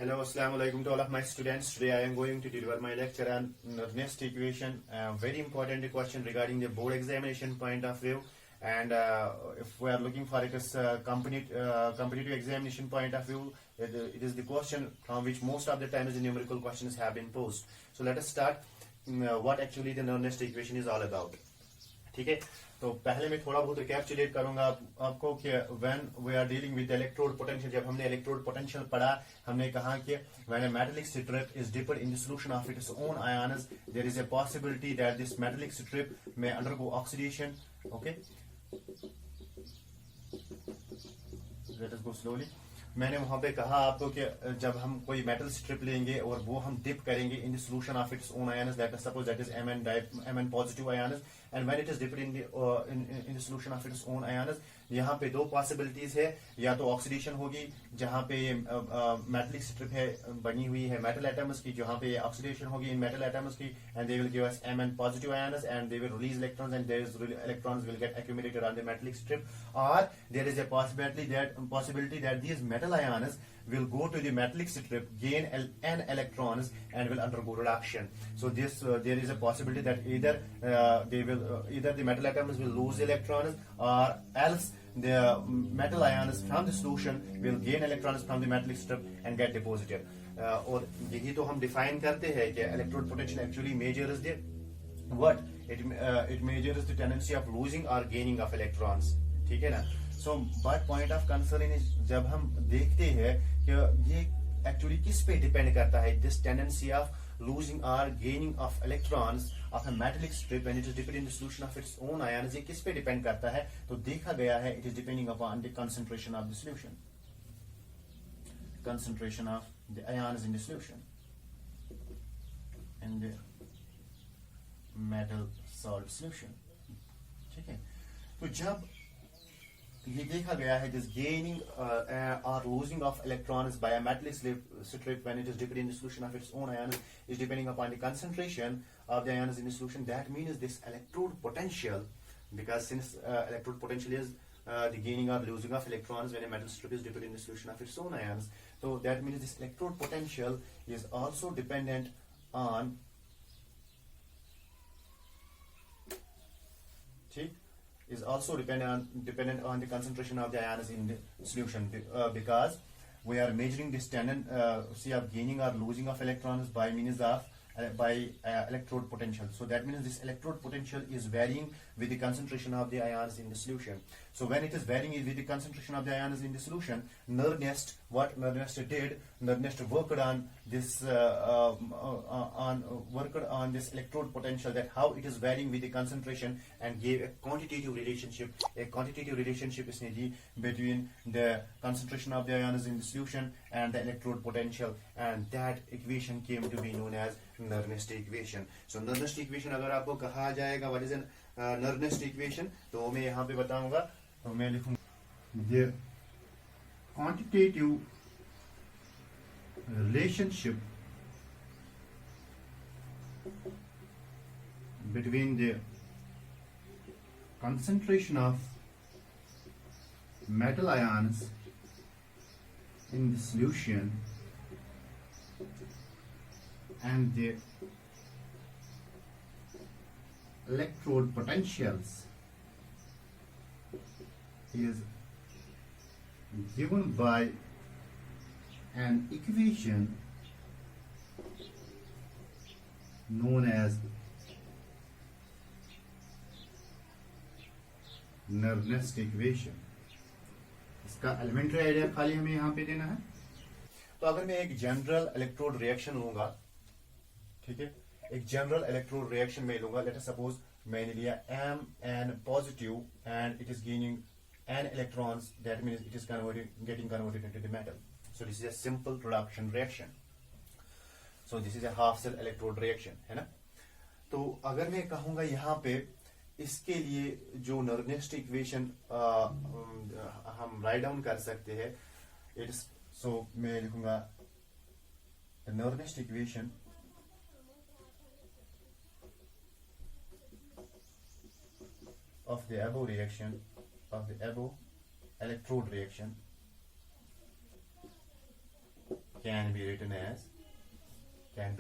Hello, assalamu alaikum to all of my students. Today I am going to deliver my lecture on Nernst equation. Very important question regarding the board examination point of view. And if we are looking for it as competitive examination point of view, it is the question from which most of the times the numerical questions have been posed. So let us start what actually the Nernst equation is all about. ठीक है, तो पहले मैं थोड़ा बहुत recapitulate करूंगा आपको कि when we are dealing with electrode potential, जब हमने इलेक्ट्रोड पोटेंशियल पढ़ा हमने कहा कि when a metallic strip is dipped in the solution of its own ions there is a possibility that this metallic strip may undergo oxidation. Okay, let us go slowly. मैंने वहां पे कहा आपको कि जब हम कोई मेटल स्ट्रिप लेंगे और वो हम डिप करेंगे इन the solution of its own ions, that suppose that is Mn positive ions, and when it is dipped in the solution of its own ions, यहाँ पे दो पॉसिबिलिटीज है, या तो ऑक्सीडेशन होगी जहां पे ये मेटलिक स्ट्रिप है बनी हुई है मेटल एटम्स की, जहां पे ऑक्सीडेशन होगी इन मेटल एटम्स की, and they will give us Mn positive ions and they will release electrons and their electrons will get accumulated on the metallic strip, or there is a possibility that these metal ions will go to the metallic strip, gain n electrons and will undergo reduction. So this there is a possibility that either the metal atoms will lose electrons, or else the metal ions from the solution will gain electrons from the metallic strip and get deposited. और यही तो हम define करते हैं कि electrode potential actually measures the what it measures the tendency of losing or gaining of electrons. ठीक है ना? So but point of concern is जब हम देखते हैं कि ये actually किस पे डिपेंड करता है, this tendency of losing or gaining of electrons of a metallic strip when it is dipped in the solution of its own ions, ये किस पे डिपेंड करता है? तो देखा गया है it is depending upon the concentration of the solution, concentration of the ions in the solution and the metal salt solution. ठीक है, तो जब ये देखा गया है this gaining or losing of electrons by a metallic strip when it is dipped in the solution of its own ions is depending upon the concentration of the ions in the solution. That means this electrode potential, because since electrode potential is the gaining or losing of electrons when a metal strip is dipped in the solution of its own ions, so that means this electrode potential is also dependent on is also dependent on the concentration of the ions in the solution, because we are measuring this tendency of gaining or losing of electrons by means of electrode potential. So that means this electrode potential is varying with the concentration of the ions in the solution. So when it is varying with the concentration of the ions in the solution, Nernst worked on this on this electrode potential, that how it is varying with the concentration, and gave a quantitative relationship. A quantitative relationship is between the concentration of the ions in the solution and the electrode potential, and that equation came to be known as Nernst equation. So Nernst equation अगर आपको कहा जाएगा what is an Nernst equation, तो मैं यहाँ पे बताऊंगा, तो मैं लिखूंगा the quantitative relationship between the concentration of metal ions in the solution and the electrode potentials is given by an equation known as Nernst equation. इसका एलिमेंट्री आइडिया खाली हमें यहाँ पे देना है. तो अगर मैं एक जनरल इलेक्ट्रोड रिएक्शन लूंगा, ठीक है, एक जनरल इलेक्ट्रोड रिएक्शन में लूंगा, लेट अस सपोज मैंने लिया Mn positive and it is gaining n electrons, that means it is getting converted into the metal. So this is a simple reduction reaction. So this is a half cell electrode reaction, है ना? तो अगर मैं कहूंगा यहाँ पे इसके लिए जो Nernst equation हम राइट डाउन कर सकते हैं, इट्स, सो मैं लिखूंगा Nernst equation of the above reaction, of the above electrode reaction can be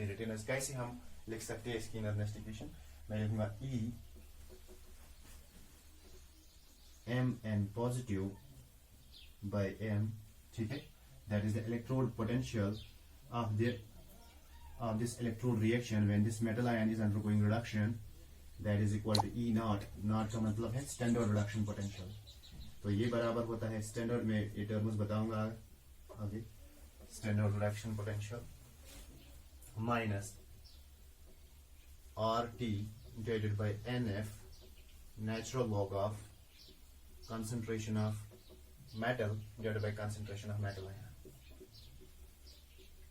written as कैसे हम लिख सकते हैं इसकी इनरनेस्ट इक्वेशन? मैं लिखूंगा E mn positive by m, ठीक है, that is the electrode potential of this electrode reaction when this metal ion is undergoing reduction, that is equal to E naught. Naught का मतलब है standard reduction potential. तो ये बराबर होता है standard में ये टर्म्स बताऊंगा आगे, standard reduction potential minus RT divided by NF, natural log of concentration of metal divided by concentration of metal ion.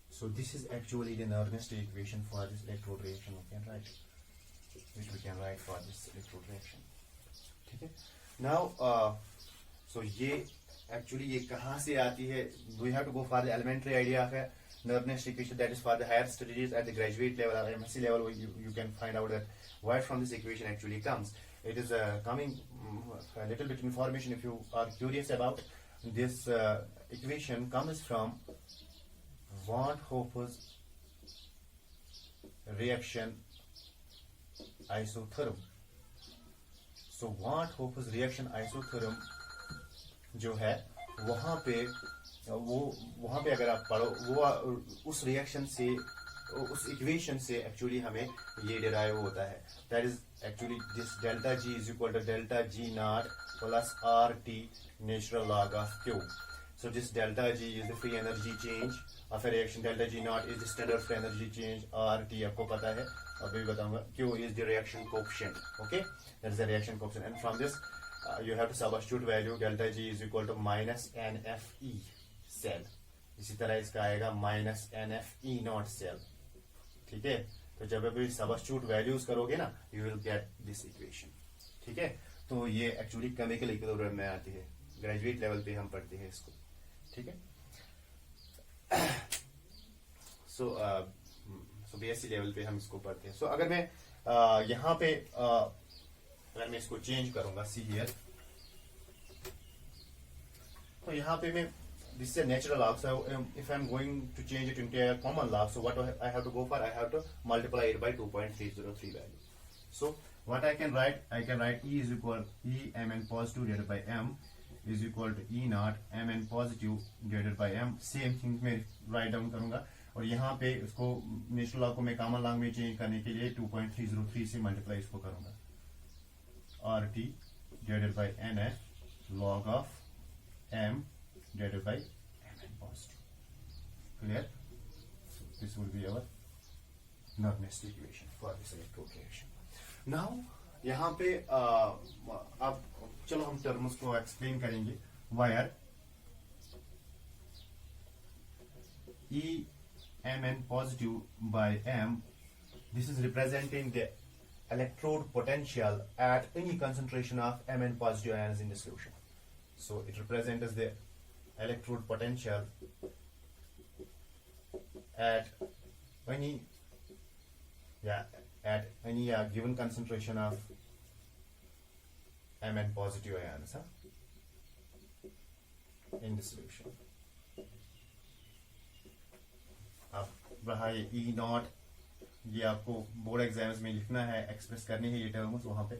So this is actually the Nernst equation for this electrode reaction which we can write for this electrode reaction. ठीक है? Now so ये actually ये कहाँ से आती है? We have to go for the elementary idea of a Nernst equation, that is for the higher studies at the graduate level or MSc level. You can find out that where from this equation actually comes. It is coming a little bit information if you are curious about this equation comes from Van Hoff's reaction isotherm. So Van Hoff's reaction isotherm जो है वहां पे अगर आप पढ़ो वो उस reaction से उस इक्वेशन से एक्चुअली हमें ये डिराइव होता है. That is actually this delta G is equal to delta G naught plus R T natural log of Q. So this delta G is the free energy change of a reaction. Delta G naught is the standard free energy change. RT आपको पता है, अभी बताऊंगा. Q is the reaction coefficient. Okay, that is the reaction coefficient. And from this you have to substitute value. Delta G is equal to minus NFE cell. इसी तरह इसका आएगा minus NFE naught cell. ठीक है? तो जब भी substitute values करोगे ना, you will get this equation. ठीक है? तो ये एक्चुअली केमिकल इक्विलिब्रियम में आती है. ग्रेजुएट लेवल पे हम पढ़ते हैं इसको. ठीक है? सो बीएससी लेवल पे हम इसको पढ़ते हैं. सो अगर मैं यहाँ पे अगर मैं इसको चेंज करूंगा सी हियर, तो यहाँ पे मैं this is a natural log, so if I'm going to change it into a common log, so what I have to go for, I have to multiply it by 2.303 value. So what I can write E is equal E mn positive divided by m is equal to E naught mn positive divided by m. Same thing में write down करूंगा और यहाँ पे इसको natural log को मैं common log में change करने के लिए 2.303 से मल्टीप्लाई इसको करूंगा. RT divided by NF log of m divided by mn positive. Clear? So this will be our Nernst equation for this electrode reaction. Now यहाँ पे अब चलो हम टर्म्स को एक्सप्लेन करेंगे. Wire E mn positive by m, this is representing the electrode potential at any concentration of mn positive ions in the solution. So it represents the electrode potential at any given concentration of mn positive ions in the solution. अब रहा ये E not, ये आपको board exams में लिखना है, express करनी है ये टर्म्स वहां पे.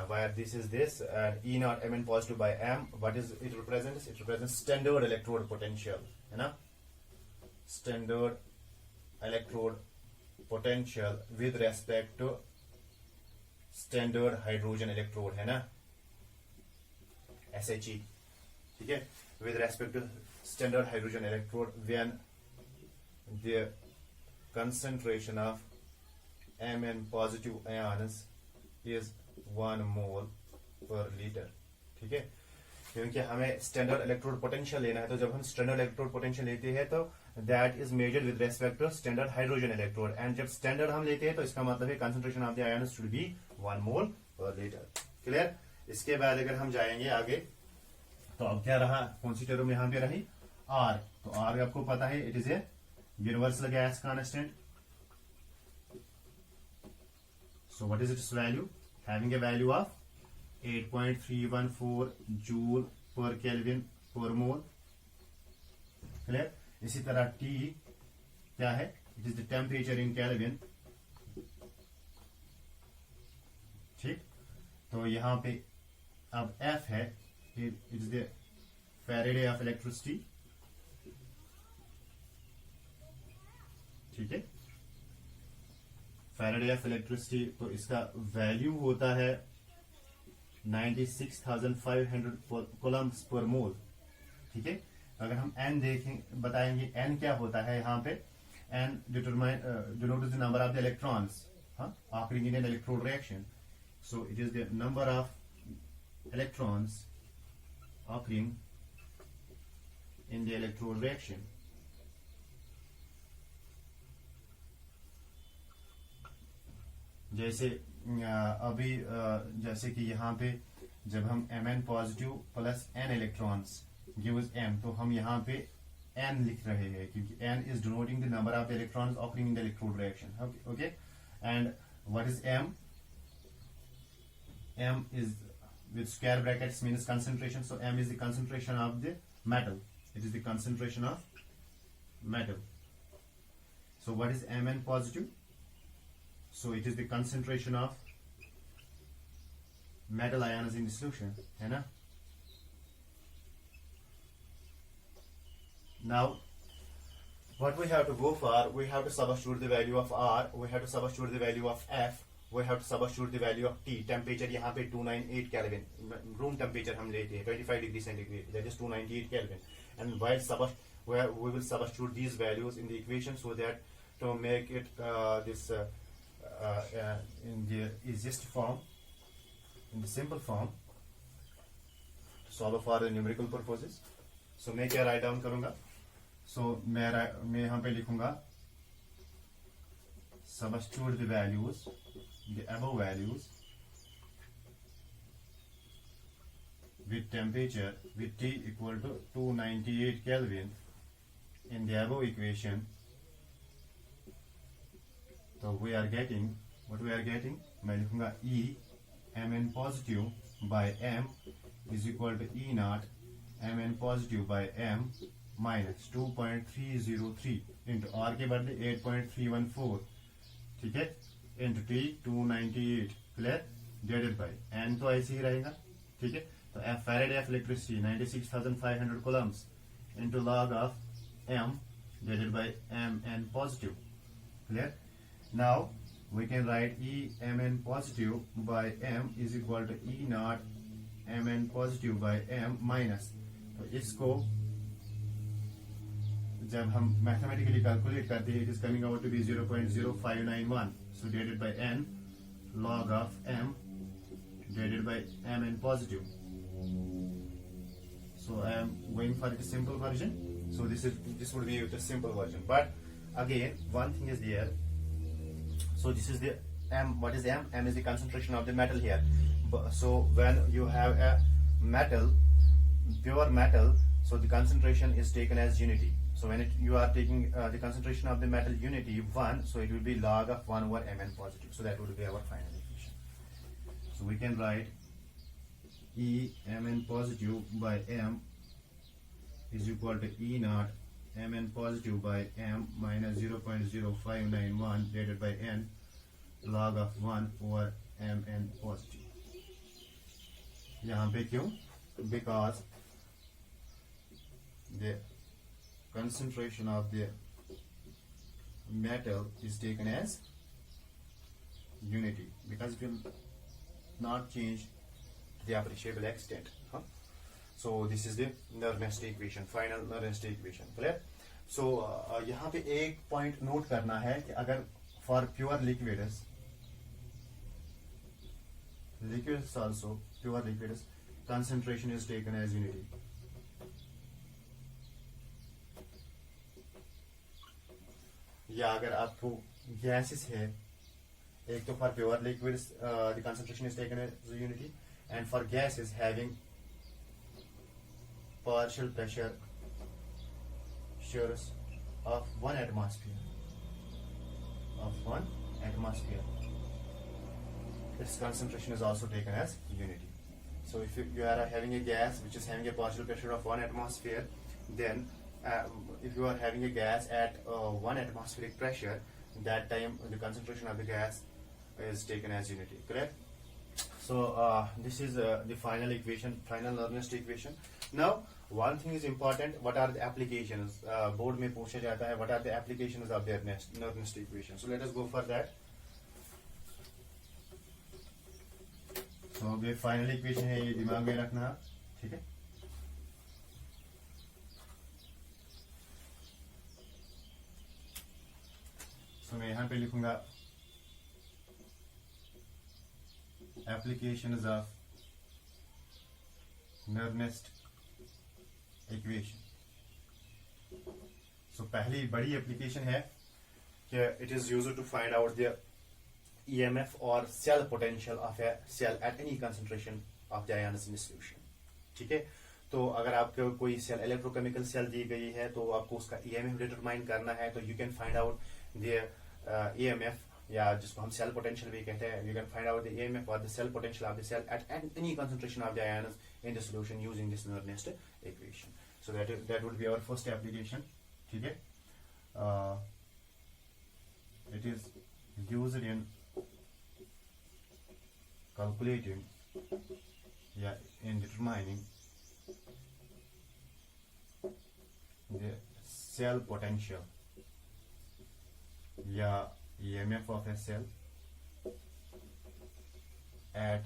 Where this is this E naught mn positive by m, what is it represents? It represents standard electrode potential, है ना? Standard electrode potential with respect to standard hydrogen electrode, है ना? SHE, ठीक है? With respect to standard hydrogen electrode when the concentration of mn positive ions is 1 mole per liter. ठीक है? क्योंकि हमें स्टैंडर्ड इलेक्ट्रोड पोटेंशियल लेना है, तो जब हम स्टैंडर्ड इलेक्ट्रोड पोटेंशियल लेते हैं तो that is measured with respect to standard hydrogen electrode. And जब स्टैंडर्ड हम लेते हैं तो इसका मतलब है concentration of the ion should be 1 mole per litre. Clear? इसके बाद अगर हम जाएंगे आगे तो अब क्या रहा, कौन सी टर्म यहां पे रही? आर. तो आर आपको पता है it is a universal gas constant. So what is it's value? Having a value of 8.314 joule per Kelvin per mole. Clear? इसी तरह T क्या है, it is the temperature in kelvin, ठीक। तो यहां पे अब F है, it is the Faraday of electricity, ठीक है, फैराडे ऑफ इलेक्ट्रिसिटी। तो इसका वैल्यू होता है 96,500 कूलम्स पर मोल, ठीक है। अगर हम n देखें, बताएंगे n क्या होता है, यहाँ पे n denotes the number of the electrons occurring in an electrode reaction. So it is the number of electrons occurring in the electrode reaction. जैसे अभी जैसे कि यहाँ पे जब हम Mn positive plus n electrons gives m, तो हम यहाँ पे n लिख रहे हैं क्योंकि n is denoting the number of the electrons occurring in the electrode reaction. Okay, and what is m? M is with square brackets means concentration. So m is the concentration of the metal. It is the concentration of metal. So what is Mn positive? So it is the concentration of metal ions in the solution, है ना? Now, what we have to go for, we have to substitute the value of R, we have to substitute the value of F, we have to substitute the value of T. Temperature यहाँ पे 298 Kelvin, room temperature हम लेते हैं 25 degree centigrade, that is 298 Kelvin. And while we will substitute these values in the equation so that to make it in the easiest form, in the simple form, to solve for the numerical purposes. So मैं क्या write down करूँगा? So मैं यहाँ पे लिखूँगा substitute the values, the above values with temperature with T equal to 298 Kelvin in the above equation. So we are getting, what we are getting, मैं लिखूंगा E Mn positive by M is equal to E naught Mn positive by M minus 2.303 into R के बदले 8.314, ठीक है, into T 298, clear, divided by N तो ऐसे ही रहेगा, ठीक है। तो Faraday of electricity 96,500 Coulomb's into log of M divided by Mn positive, clear. Now we can write E Mn positive by M is equal to E naught Mn positive by M minus, तो इसको जब हम mathematically calculate करते हैं, it is coming out to be 0.0591, so divided by N log of M divided by Mn positive. So I am going for the simple version. So this would be the simple version. But again, one thing is there. So this is the M. What is M? M is the concentration of the metal here. So when you have a metal, pure metal, so the concentration is taken as unity. So when you are taking the concentration of the metal unity 1, so it will be log of 1 over Mn positive. So that would be our final equation. So we can write E Mn positive by M is equal to E naught Mn positive by M minus 0.0591 divided by N log of 1 over Mn positive. यहाँ पे क्यों? Because the concentration of the metal is taken as unity, because it will not change to the appreciable extent. So this is the Nernst equation, final Nernst equation, clear. So यहाँ पे एक point note करना है कि अगर for pure liquids also, pure liquids, concentration is taken as unity. या अगर आपको गैसेस है, एक तो for pure liquids the concentration is taken as unity, and for gases having partial pressure shares of 1 atmosphere, its concentration is also taken as unity. So if you are having a gas which is having a partial pressure of 1 atmosphere, then if you are having a gas at 1 atmospheric pressure, that time the concentration of the gas is taken as unity, correct? So this is the final equation, final Nernst equation. Now one thing is important, what are the applications? Board में पूछा जाता है, what are the applications of the Nernst equation? So let us go for that. So ये final equation है, ये दिमाग में रखना, ठीक है? So मैं यहाँ पे लिखूंगा applications of Nernst equation. So पहली बड़ी application है कि it is used to find out the EMF or cell potential of a cell at any concentration of the ions in solution. ठीक है, तो अगर आपको कोई सेल इलेक्ट्रोकेमिकल सेल दी गई है तो आपको उसका EMF डिटरमाइन करना है, तो you can find out the EMF या जिसको हम सेल पोटेंशियल भी कहते हैं, you can find out the EMF or the cell potential of the cell at any concentration of the ions in the solution using this Nernst equation. So that would be our first application. ठीक है, it is used in calculating in determining the cell potential EMF of a cell at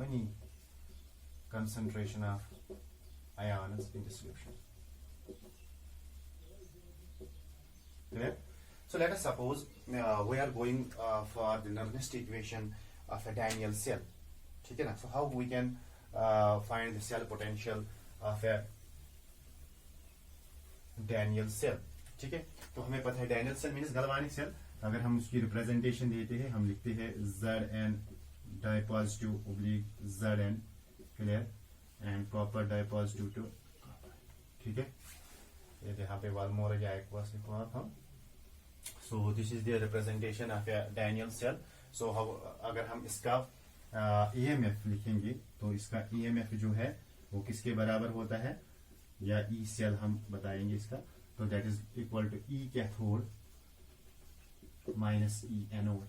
any concentration of ions in the solution. Clear? So let us suppose we are going for the Nernst equation of a Daniell cell. ठीक है ना? So how we can find the cell potential of a Daniell cell? ठीक है, तो हमें पता है Daniell cell means गलवानिक cell. अगर हम उसकी रिप्रेजेंटेशन देते हैं, हम लिखते हैं Zn dipositive oblique Zn, clear, and copper dipositive to copper. ठीक है, ये यहाँ पे one more या एक बार लिखो आप हम. So this is the representation of a Daniell cell. So अगर हम इसका EMF लिखेंगे तो इसका EMF जो है वो किसके बराबर होता है, या E सेल हम बताएंगे इसका, तो that is equal to E cathode minus E anode.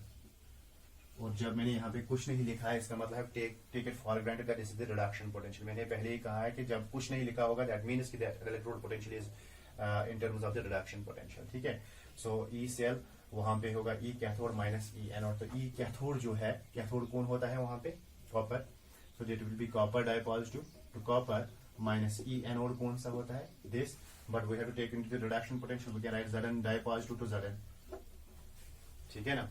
और जब मैंने यहाँ पे कुछ नहीं लिखा है, इसका मतलब है take it for granted that this is the reduction potential. मैंने पहले ही कहा है कि जब कुछ नहीं लिखा होगा that means कि the electrode potential is in terms of the reduction potential. ठीक है, so E cell वहां पे होगा E cathode minus E anode. तो E cathode जो है, कैथोड कौन होता है वहां पे, copper. So that will be copper dipositive to copper minus E anode कौन सा होता है, this. But we have to take into the reduction potential. We can write Zn dipositive to Zn. ठीक है ना?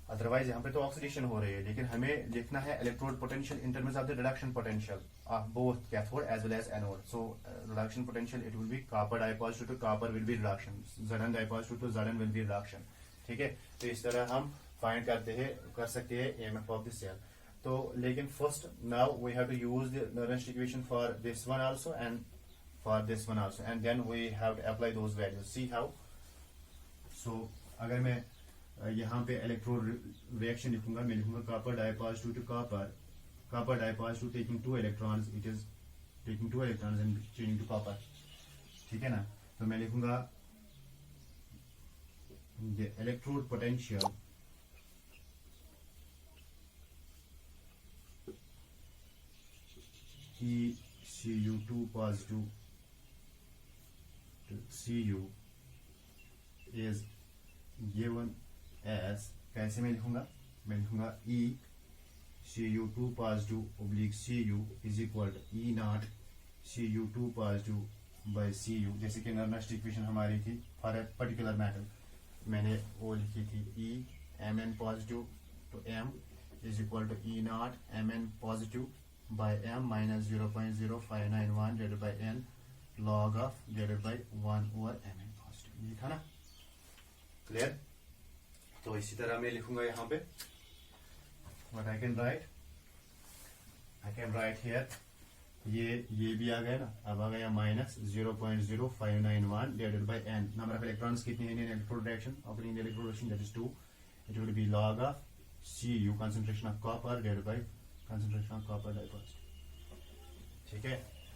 अदरवाइज यहाँ पे तो ऑक्सीडेशन हो रही है, लेकिन हमें लिखना है electrode potential in terms of the reduction potential of both cathode as well as anode. So reduction potential it will be copper dipositive to copper will be reduction, Zn dipositive to Zn will be reduction. ठीक है, तो इस तरह हम find कर सकते हैं EMF of the cell. तो लेकिन first now we have to use the Nernst equation for this one also and for this one also, and then we have to apply those values. See how. So अगर मैं यहाँ पे electrode reaction लिखूंगा, मैं लिखूंगा copper dipositive to copper dipositive taking 2 electrons, it is taking 2 electrons and changing to copper. ठीक है ना? तो मैं लिखूंगा the electrode potential Cu2 positive to Cu is given as, कैसे मैं लिखूंगा E Cu2 positive oblique Cu is equal to E naught Cu2 positive by Cu. जैसे कि Nernst इक्वेशन हमारी थी फॉर ए पर्टिकुलर मेटल, मैंने वो लिखी थी E Mn positive to M is equal to E naught Mn positive by M minus 0.0591 divided by N log of divided by 1 over Mn positive. ये था ना? Clear? तो इसी तरह मैं लिखूंगा यहाँ पे what I can write here, ये भी आ गया ना, अब आ गया minus 0.0591 divided by n. Number of electrons कितने हैं in electrode reaction, operating electrode reaction, that is 2. It will be log of Cu concentration of copper divided by concentration of copper dipositive. ठीक है,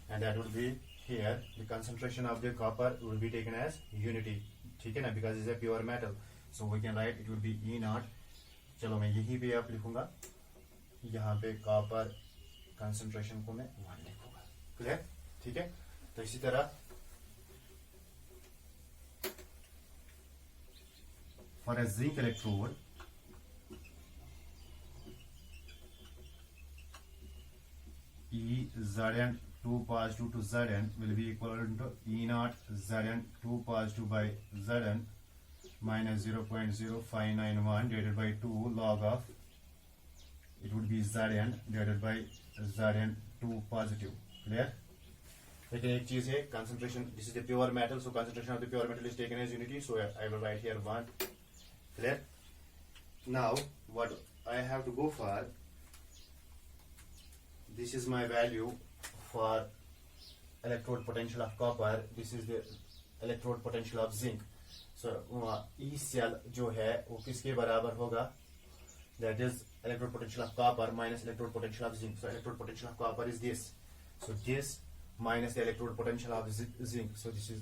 and that would be here the concentration of the copper will be taken as unity, ठीक है ना, because it's a pure metal, so we can write it will be E naught. चलो मैं यही पे आप लिखूंगा, यहाँ पे कॉपर कंसंट्रेशन को मैं 1 लिखूंगा, क्लियर, ठीक है। तो इसी तरह for a zinc electrode E Zn 2 positive to Zn will be equal to E naught Zn 2 positive by Zn minus 0.0591 divided by 2 log of, it would be Zn divided by Zn 2 positive, clear. लेकिन एक चीज है, concentration, this is the pure metal, so concentration of the pure metal is taken as unity, so I will write here 1, clear. Now what I have to go for, this is my value for electrode potential of copper, this is the electrode potential of zinc. So E cell जो है वो किसके बराबर होगा, that is electrode potential of copper minus electrode potential of zinc. So electrode potential of copper is this, so this minus the electrode potential of zinc, so this is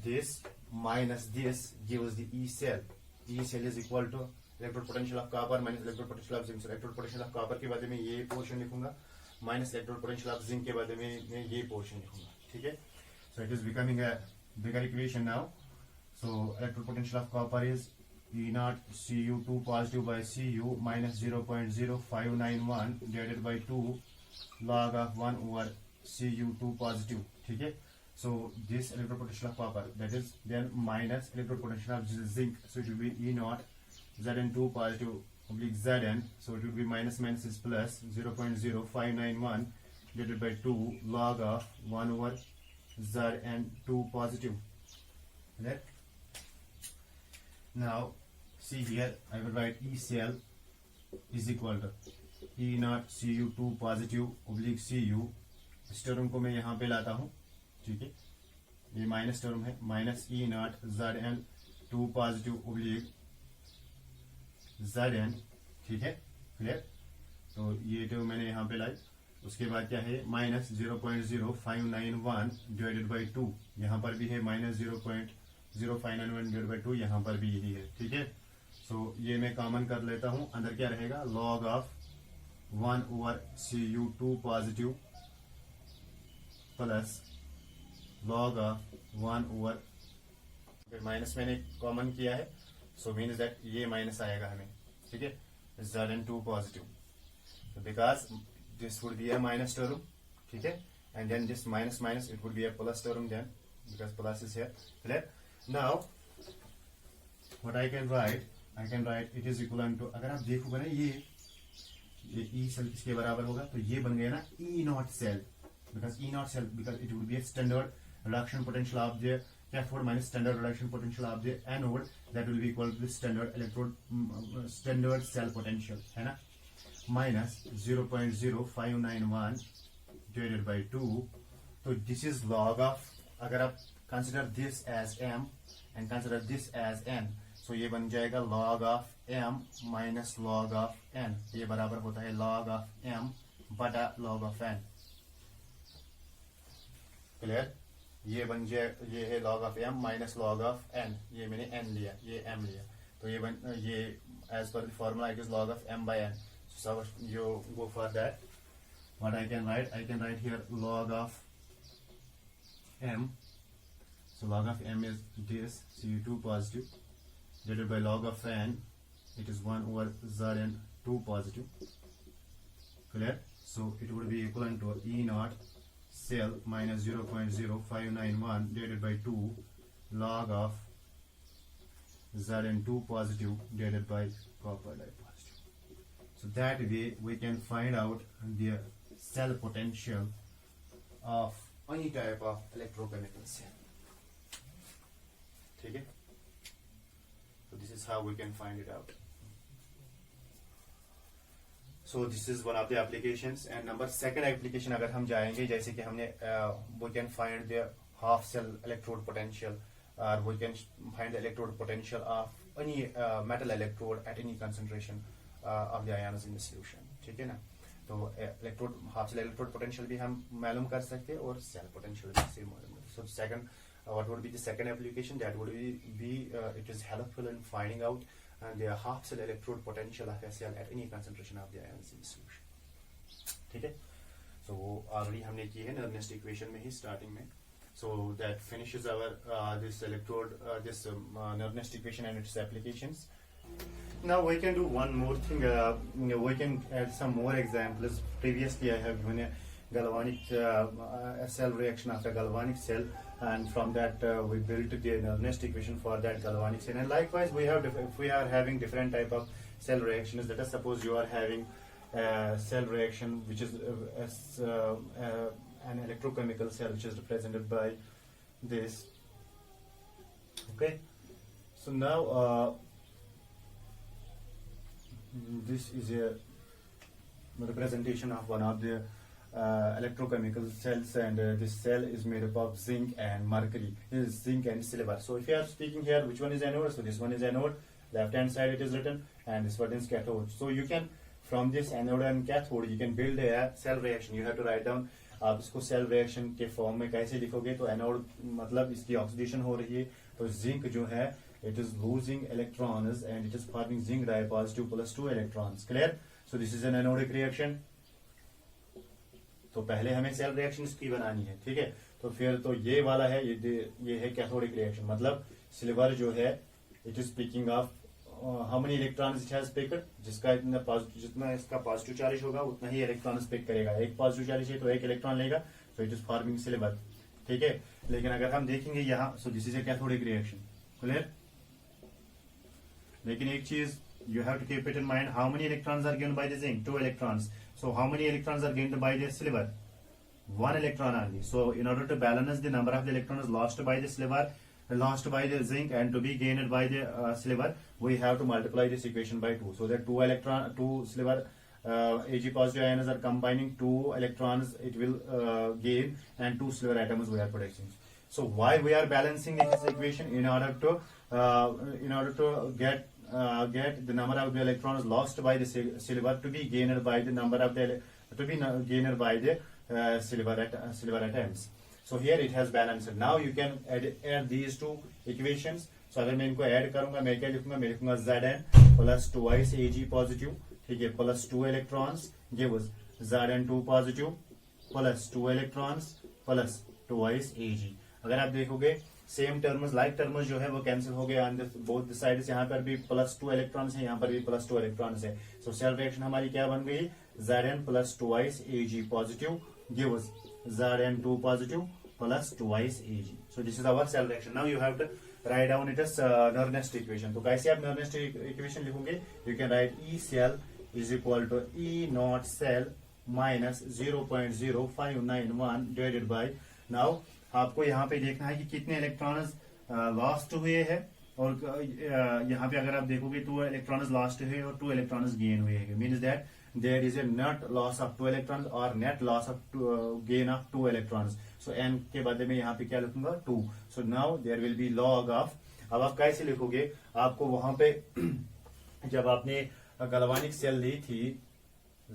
this minus this gives the E cell. E cell is equal to electrode potential of copper minus electrode potential of zinc. So electrode potential of copper के बदले में ये portion लिखूंगा, minus electrode potential of zinc के बदले में मैं ये पोर्शन लिखूंगा, ठीक है। So it is becoming a bigger equation now. So electrode potential of copper is E naught Cu2 positive by Cu minus 0.0591 divided by 2 log of 1 over Cu2 positive, ठीक है। So this electrode potential of copper, that is then minus electrode potential of zinc, so it will be E naught Zn2 positive oblique Zn, so it will be minus minus is plus 0.0591 divided by 2 log of 1 over Zn2 positive, right? Now see here, I will write E cell is equal to E naught Cu2 positive oblique Cu, इस term को मैं यहाँ पे लाता हूँ, ठीक है, ये माइनस टर्म है, minus E naught Zn2 positive oblique Zn, ठीक है, क्लियर। तो ये टर्म मैंने यहाँ पे लाई, उसके बाद क्या है, माइनस 0.0591 डिवाइडेड बाई 2, यहाँ पर भी है माइनस 0.0591 डिवाइडेड बाई 2, यहाँ पर भी यही है, ठीक है। सो ये मैं कॉमन कर लेता हूँ, अंदर क्या रहेगा, log of 1 over Cu2 positive plus log of 1 over, minus मैंने कॉमन किया है, सो मीन्स दैट ये माइनस आएगा हमें, ठीक है, Zn2 positive, because this would be a minus term, ठीक है, and then this minus minus it would be a plus term then, because plus is here, clear. Now what I can write it is equal to, अगर आप देखोगे ना ये E cell किसके बराबर होगा, तो ये बन गया ना E naught cell, because E naught cell, because it would be a standard reduction potential of the cathode minus standard reduction potential of the anode, that will be equal to the standard electrode standard cell potential, है ना, minus 0.0591 divided by 2, तो this is log of, अगर आप consider this as m and consider this as n, so ये बन जाएगा log of m minus log of n, ये बराबर होता है log of m बटा log of n, क्लियर। ये बन जाए, ये है log of m minus log of n, ये मैंने n लिया, ये m लिया, तो ये as per the formula it is log of m by n, so you go for that, what I can write here log of m, so log of m is this Cu2 positive divided by log of n, it is 1 over Zn2 positive, clear. So it would be equivalent to E naught cell minus 0.0591 divided by 2 log of Zn2 positive divided by copper positive. So that way we can find out the cell potential of any type of electrochemical cell, ठीक है। So this is how we can find it out. So this is one of the applications, and number second application अगर हम जाएंगे, जैसे कि हमने we can find the half cell electrode potential, or we can find the electrode potential of any metal electrode at any concentration of the ions in the solution, ठीक है ना। तो electrode half cell electrode potential भी हम मालूम कर सकते हैं और सेल पोटेंशियल भी से मालूम कर। So second what would be the second application that would be it is helpful in finding out the half cell electrode potential of a cell at any concentration of the ions in solution. ठीक है, so वो already हमने की है नर्नेस्ट equation में ही starting में. So that finishes our this electrode this nernst equation and its applications. Now we can do one more thing. We can add some more examples. Previously I have given a galvanic cell reaction of a galvanic cell, and from that we built the nernst equation for that galvanic cell. And likewise we have if we are having different type of cell reactions, let us suppose you are having cell reaction which is an electrochemical cell which is represented by this. Okay, so now this is a representation of one of the electrochemical cells, and this cell is made up of zinc and mercury, zinc and silver. So if you are speaking here which one is anode, so this one is anode, left hand side it is written, and this one is cathode. So you can from this anode and cathode you can build a cell reaction. You have to write down आप इसको cell reaction के form में कैसे लिखोगे, तो anode मतलब इसकी oxidation हो रही है, तो जिंक जो है it is losing electrons and it is forming zinc dipositive plus 2 electrons. Clear? So this is an anodic reaction. तो पहले हमें सेल रिएक्शन इसकी बनानी है, ठीक है. तो फिर तो ये वाला है, ये है कैथोडिक रिएक्शन. मतलब सिल्वर जो है it is picking of how many electrons it has picked, जिसका जितना इसका पॉजिटिव चार्ज होगा उतना ही इलेक्ट्रॉन्स पिक करेगा. एक पॉजिटिव चार्ज है तो एक इलेक्ट्रॉन लेगा, तो इट इज फॉर्मिंग सिल्वर. ठीक है, लेकिन अगर हम देखेंगे यहाँ, सो this is a cathodic reaction. Clear? लेकिन एक चीज you have to keep it in mind, how many electrons are gained by the zinc? 2 electrons. So how many electrons are gained by the silver? 1 electron only. So in order to balance the number of the electrons lost by the silver, lost by the zinc, and to be gained by the silver, we have to multiply this equation by 2. So that 2 silver Ag positive ions are combining 2 electrons, it will gain, and 2 silver atoms we are producing. So why we are balancing this equation? In order to get the number of the electrons lost by the silver to be gained by the number of the silver atoms. So here it has balanced. Now you can add these two equations. So अगर मैं इनको add करूंगा, मैं क्या लिखूंगा? मैं लिखूंगा Zn plus 2 Ag positive, ठीक है, plus 2 electrons gives Zn2 positive plus 2 electrons plus 2 Ag. अगर आप देखोगे सेम टर्म्स, लाइक टर्म्स जो है वो कैंसिल हो गया ऑन बोथ साइड्स. यहाँ पर भी प्लस 2 इलेक्ट्रॉन्स है, यहाँ पर भी प्लस 2 इलेक्ट्रॉन्स है. सो सेल रिएक्शन हमारी क्या बन गई? Zn plus 2 Ag positive gives Zn2 positive plus 2 Ag. So this is our cell reaction. Now you have to write down it as Nernst equation. तो कैसे आप Nernst equation लिखोगे? You can write E cell is equal to E naught cell minus 0.0591 divided by. Now आपको यहाँ पे देखना है कि कितने इलेक्ट्रॉन्स लॉस्ट हुए हैं, और यहाँ पे अगर आप देखोगे 2 इलेक्ट्रॉन्स लॉस्ट हुए और 2 इलेक्ट्रॉन्स गेन हुए हैं. Means that there is a net loss of 2 electrons और net loss of gain of 2 electrons. So n के बदले में यहाँ पे क्या लिखूंगा? 2. So now there will be log of. अब आप कैसे लिखोगे? आपको वहां पे जब आपने गैल्वेनिक सेल ली थी,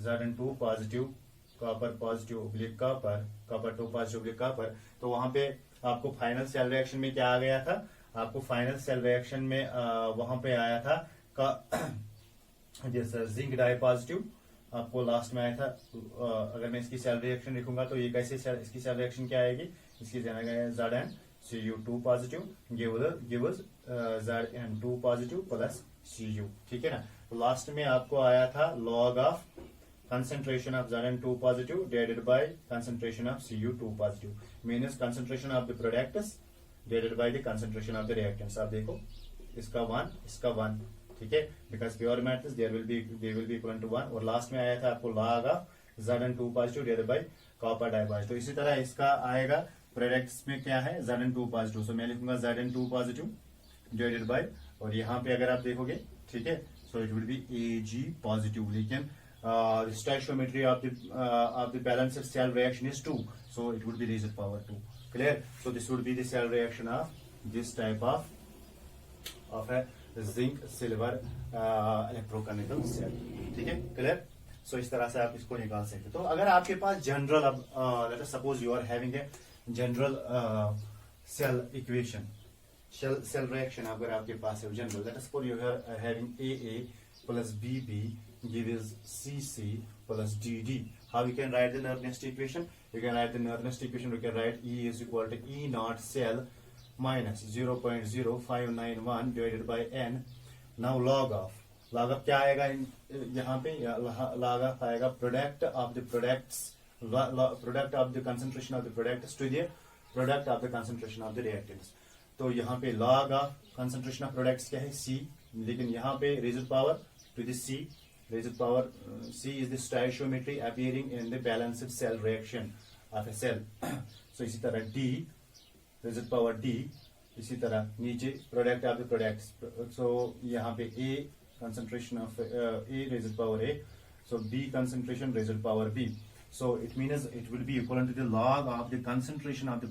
Zn2 positive, copper positive oblique copper, copper 2 positive oblique copper, तो वहां पे आपको फाइनल सेल रिएक्शन में क्या आ गया था? आपको फाइनल सेल रिएक्शन में वहां पे आया था जैसे जिंक डाई पॉजिटिव आपको लास्ट में आया था. अगर मैं इसकी सेल रिएक्शन लिखूंगा तो ये कैसे इसकी सेल रिएक्शन क्या आएगी? इसकी Zn2 positive gives Zn2 positive plus Cu. ठीक है ना? तो लास्ट में आपको आया था log of concentration of Zn2 positive divided by concentration of Cu2 positive, means concentration of the products divided by the concentration of the reactants. आप देखो इसका 1, ठीक है, because pure matters they will be equivalent to 1. और last में आया था आपको log of Zn2 positive divided by copper dipositive. तो इसी तरह इसका आएगा प्रोडक्ट्स में क्या है? Zn2 positive. सो मैं लिखूंगा Zn2 पॉजिटिव डिवाइडेड बाय, और यहाँ पे अगर आप देखोगे, ठीक है, so it will B Ag positive. लेकिन stoichiometry of the balanced cell reaction is 2, so it would be raised power 2. Clear? So this would be the cell reaction of this type of a zinc silver electrochemical cell. ठीक है? Clear? सो इस तरह से आप इसको निकाल सकते। तो अगर आपके पास जनरल, अब let us suppose you are having a general cell equation, cell reaction अगर आपके पास है general, let us suppose you are having A plus B gives cc plus dd. How we can write the Nernst equation? You can write the Nernst equation. We can write E is equal to E naught cell minus 0.0591 divided by n. Now log of क्या आएगा यहाँ पे? log of आएगा product of the products, product of the concentration of the products to the product of the concentration of the reactants. तो यहाँ पे log of concentration of products क्या है? C, लेकिन यहाँ पे raised power to the C. Raised power C is the stoichiometry appearing in the balanced cell reaction of a cell. So इसी तरह D, raised power D, इसी तरह नीचे product of the products. So यहाँ पे A concentration of A raised power A, so B concentration raised power B. So it means it will be equivalent to the log of the concentration of the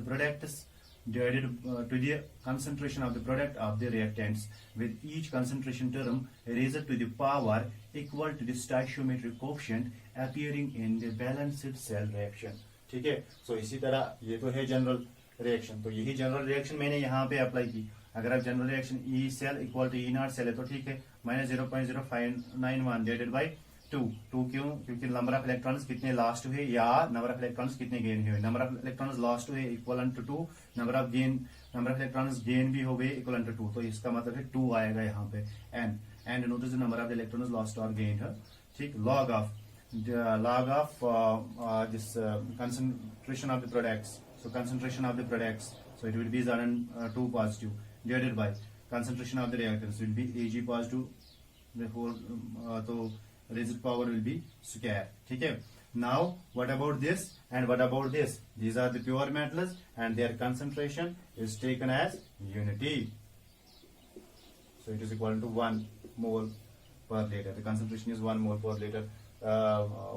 products divided to the concentration of the product of the reactants, with each concentration term raised to the power equal to the stoichiometric coefficient appearing in the balanced cell reaction. ठीक है, सो इसी तरह ये तो है general reaction, तो यही general reaction मैंने यहाँ पे अप्लाई की। अगर आप general reaction E cell equal to E naught cell है तो ठीक है, माइनस 0.0591 डिवाइडेड बाई 2 क्यों? क्योंकि नंबर ऑफ इलेक्ट्रॉन्स कितने लास्ट हुए या नंबर ऑफ इलेक्ट्रॉन्स कितने गेन हुए। नंबर ऑफ इलेक्ट्रॉन्स लास्ट हुए equivalent to 2, number of electrons gain भी हो गए इक्वलेंट टू 2, तो इसका मतलब है 2 आएगा यहाँ पे N, and notice the number of electrons lost और गेन है। ठीक, log of this concentration of the products, so concentration of the products, so it will be 2 positive divided by concentration of the reactants will be Ag positive, therefore तो raised power will be square. ठीक है, now what about this and what about this? These are the pure metals and their concentration is taken as unity, so it is equal to 1 mole per liter. The concentration is 1 mole per liter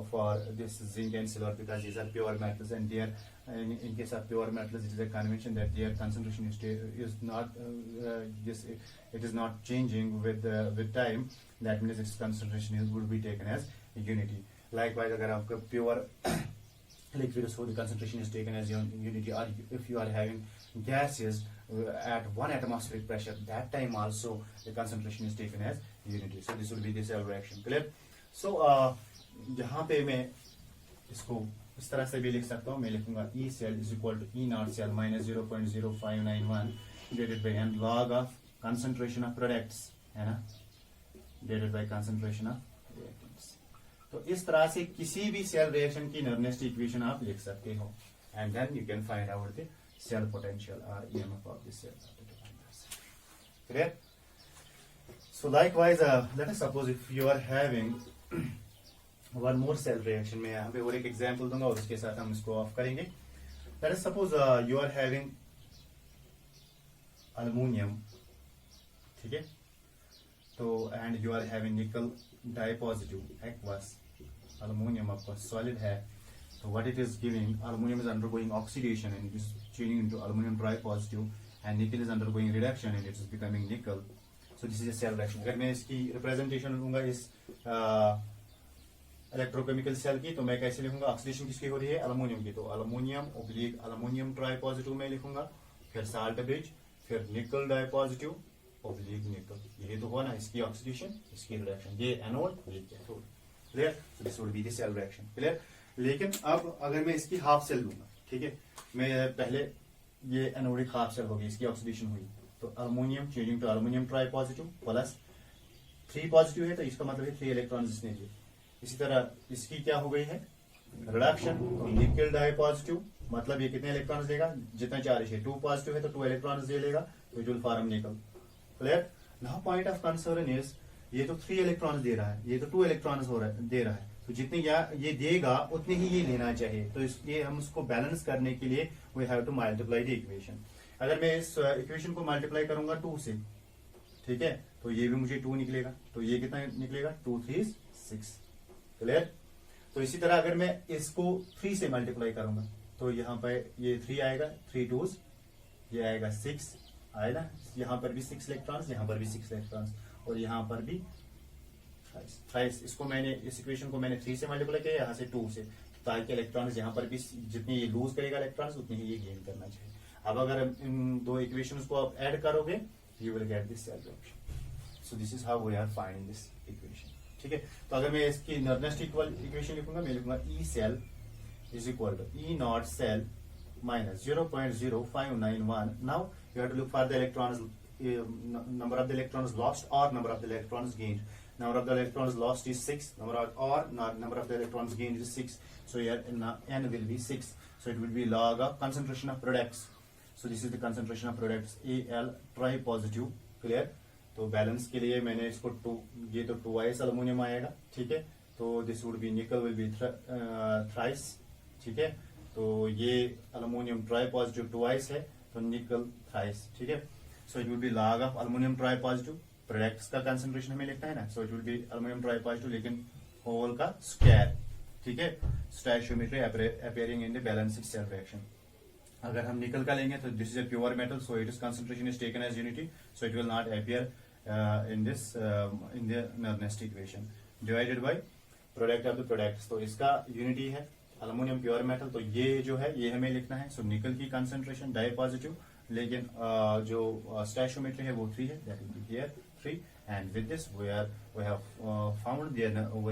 for this zinc and silver, because these are pure metals, and their in case of pure metals it is a convention that their concentration is not it is not changing with time. That means its concentration would be taken as unity. Likewise, अगर आपका pure liquid, so the concentration is taken as unity, or if you are having gases at 1 atmospheric pressure, that time also the concentration is taken as unity. So this will be the cell reaction. Clear? So यहाँ पे मैं इसको इस तरह से भी लिख सकता हूँ, मैं लिखूंगा E cell is equal to E naught cell minus 0.0591 divided by n log of concentration of products, है ना, divided by concentration of reactants. तो इस तरह से किसी भी सेल रिएक्शन की नर्नेस्ट इक्वेशन आप लिख सकते हो, and then you can find out the cell potential or EMF of the cell. Clear? So likewise, let us suppose if you are having one more cell reaction, में यहाँ पे और एक एग्जाम्पल दूंगा और उसके साथ हम इसको ऑफ करेंगे. Let us suppose you are having aluminium, ठीक है, तो and you are having nickel dipositive aqueous, aluminium आपका solid है, so what it is giving, aluminium is undergoing oxidation and it is changing into aluminium tripositive, and nickel is undergoing reduction and it is becoming nickel. So this is a cell reaction. अगर मैं इसकी representation लूंगा इस electrochemical cell की, तो मैं कैसे लिखूंगा? ऑक्सीडेशन किसकी हो रही है? अल्युमिनियम की, तो अल्युमिनियम ओब्लिक अल्युमिनियम ट्राइपॉजिटिव में लिखूंगा, फिर साल्ट ब्रिज, फिर निकल डाइपॉजिटिव ओब्लिक निकल, ये तो हुआ ना इसकी ऑक्सीडेशन, इसकी रिडक्शन, ये एनोड ये cathode. Clear? So this would be the cell reaction. Clear? लेकिन अब अगर मैं इसकी हाफ सेल लूंगा, ठीक है, मैं पहले ये एनोडिक हाफ सेल होगी, इसकी ऑक्सीडेशन हुई, तो aluminium changing to aluminium tripositive plus 3 positive है, तो इसका मतलब है 3 इलेक्ट्रॉन इसने लिए. इसी तरह इसकी क्या हो गई है? रिडक्शन, तो निकल डाइपॉजिटिव, मतलब ये कितने इलेक्ट्रॉन्स देगा? जितना चार्ज है 2 पॉजिटिव है तो 2 इलेक्ट्रॉन्स दे लेगा, तो इट विल फॉर्म निकल. Clear? Now point of concern is, ये तो 3 इलेक्ट्रॉन्स दे रहा है, ये तो 2 इलेक्ट्रॉन्स दे रहा है, तो जितने ये देगा उतने ही ये लेना चाहिए. तो इसलिए हम उसको बैलेंस करने के लिए we have to multiply the equation. अगर मैं इस इक्वेशन को मल्टीप्लाई करूंगा 2 से, ठीक है, तो ये भी मुझे 2 निकलेगा, तो ये कितना निकलेगा? 2 3 6. क्लियर? तो इसी तरह अगर मैं इसको 3 से मल्टीप्लाई करूंगा, तो यहाँ पर ये 3 आएगा, 3 2s, ये आएगा 6 आएगा, यहाँ पर भी 6 इलेक्ट्रॉन्स, यहाँ पर भी 6 इलेक्ट्रॉन्स, और यहाँ पर भी थ्राइस इसको मैंने इस इक्वेशन को मैंने 3 से मल्टीप्लाई किया, यहाँ से 2 से, ताकि इलेक्ट्रॉन्स यहाँ पर भी जितनी ये लूज करेगा इलेक्ट्रॉन्स उतनी ही ये गेन करना चाहिए। अब अगर इन दो इक्वेशंस को आप ऐड करोगे you will get this cell reaction. So this is how we are finding this equation. ठीक है, तो अगर मैं इसकी नर्नेस्ट इक्वेशन लिखूंगा, मैं लिखूंगा E cell is equal to E naught cell minus 0.0591. Now you have to look for the electrons, number of the electrons lost or number of the electrons gained. Number of the electrons lost is 6, number of the electrons gained is 6. So here n will be 6. So it will be log of concentration of products. So this is the concentration of products, Al tri positive. Clear? तो balance के लिए मैंने इसको 2, ये तो 2s aluminium आएगा। ठीक है, तो दिस वुड बी निकल विल बी थ्राइस। ठीक है, तो ये अल्युमिनियम ट्राई पॉजिटिव 2s है, तो निकल थ्राइस। ठीक है, so it will be log of aluminium tripositive, products का कंसंट्रेशन हमें लिखना है ना, so it will be aluminium tripositive लेकिन होल का स्क्वायर। ठीक है, stoichiometry appearing in the balanced cell reaction. अगर हम निकल का लेंगे तो this is a pure metal, so it is concentration is taken as unity, so it will not appear in this in the Nernst equation divided by product of the products. तो इसका unity है aluminium pure metal, तो ये जो है ये हमें लिखना है। सो निकल की कंसंट्रेशन डाई पॉजिटिव, लेकिन जो स्टोइकियोमेट्री है वो 3 है, that will be here 3, and with this we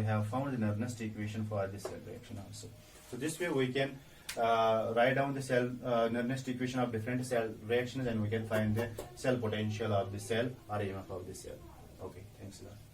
have found the Nernst equation for this cell reaction also. So this way we can write down the cell Nernst equation of different cell reactions, and we can find the cell potential of the cell or EMF of the cell. Okay, thanks a lot.